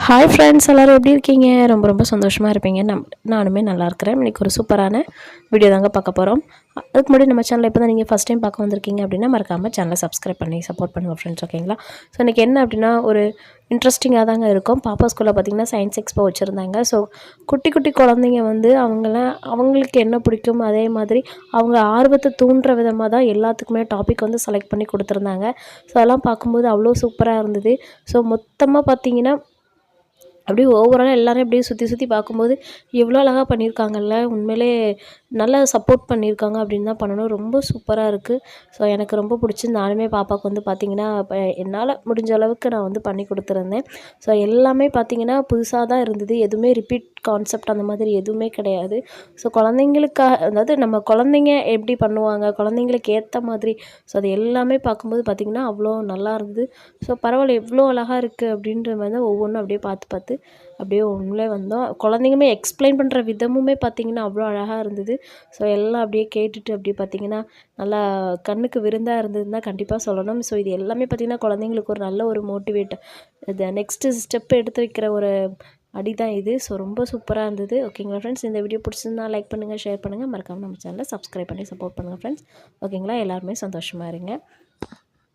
Hi friends, எல்லோரும் எப்படி இருக்கீங்க? ரொம்ப ரொம்ப சந்தோஷமாக இருப்பீங்க. நானுமே நல்லா இருக்கிறேன். இன்றைக்கி ஒரு சூப்பரான வீடியோ தாங்க பார்க்க போகிறோம். அதுக்கு முன்னாடி நம்ம சேனல் இப்போ தான் நீங்கள் ஃபஸ்ட் டைம் பார்க்க வந்திருக்கீங்க அப்படின்னா மறக்காமல் சேனலை சப்ஸ்கிரைப் பண்ணி சப்போர்ட் பண்ணுங்கள் ஃப்ரெண்ட்ஸ். ஓகேங்களா? ஸோ இன்றைக்கி என்ன அப்படின்னா ஒரு இன்ட்ரெஸ்டிங்காக தாங்க இருக்கும். பாப்பா ஸ்கூலில் பார்த்திங்கன்னா சயின்ஸ் எக்ஸ்போ வச்சுருந்தாங்க. ஸோ குட்டி குட்டி குழந்தைங்க வந்து அவங்களுக்கு என்ன பிடிக்கும், அதே மாதிரி அவங்க ஆர்வத்தை தூண்டுற விதமாக தான் எல்லாத்துக்குமே டாபிக் வந்து செலக்ட் பண்ணி கொடுத்துருந்தாங்க. ஸோ அதெல்லாம் பார்க்கும்போது அவ்வளோ சூப்பராக இருந்தது. ஸோ மொத்தமாக பார்த்திங்கன்னா அப்படியே ஓவராலாக எல்லோரும் அப்படியே சுற்றி சுற்றி பார்க்கும்போது எவ்வளோ அழகாக பண்ணியிருக்காங்கல்ல. உண்மையிலே நல்லா சப்போர்ட் பண்ணியிருக்காங்க அப்படின்னு தான் பண்ணணும். ரொம்ப சூப்பராக இருக்குது. ஸோ எனக்கு ரொம்ப பிடிச்சி நானுமே பாப்பாவுக்கு வந்து பார்த்திங்கன்னா இப்போ என்னால் முடிஞ்ச அளவுக்கு நான் வந்து பண்ணி கொடுத்துருந்தேன். ஸோ எல்லாமே பார்த்திங்கன்னா புதுசாக தான் இருந்தது. எதுவுமே ரிப்பீட் கான்செப்ட் அந்த மாதிரி எதுவுமே கிடையாது. ஸோ குழந்தைங்களுக்காக, அதாவது நம்ம குழந்தைங்க எப்படி பண்ணுவாங்க, குழந்தைங்களுக்கு ஏற்ற மாதிரி. ஸோ அது எல்லாமே பார்க்கும்போது பார்த்திங்கன்னா அவ்வளோ நல்லா இருந்தது. ஸோ பரவாயில்ல, எவ்வளோ அழகாக இருக்குது அப்படின்ற மாதிரி தான் ஒவ்வொன்றும் அப்படியே பார்த்து பார்த்து அப்படியே உள்ளே வந்தோம். குழந்தைங்களுமே எக்ஸ்பிளைன் பண்ணுற விதமுமே பார்த்திங்கன்னா அவ்வளோ அழகாக இருந்தது. ஸோ எல்லாம் அப்படியே கேட்டுட்டு அப்படியே பார்த்திங்கன்னா நல்லா கண்ணுக்கு விருந்தாக இருந்ததுன்னு தான் கண்டிப்பாக சொல்லணும். ஸோ இது எல்லாமே பார்த்திங்கன்னா குழந்தைங்களுக்கு ஒரு நல்ல ஒரு மோட்டிவேட், இது நெக்ஸ்ட்டு ஸ்டெப் எடுத்து வைக்கிற ஒரு அடி தான் இது. ஸோ ரொம்ப சூப்பராக இருந்தது. ஓகேங்களா ஃப்ரெண்ட்ஸ், இந்த வீடியோ பிடிச்சிருந்தா லைக் பண்ணுங்கள், ஷேர் பண்ணுங்கள், மறக்காமல் நம்ம சேனலை சப்ஸ்கிரைப் பண்ணி சப்போர்ட் பண்ணுங்கள் ஃப்ரெண்ட்ஸ். ஓகேங்களா? எல்லாருமே சந்தோஷமாக இருங்க.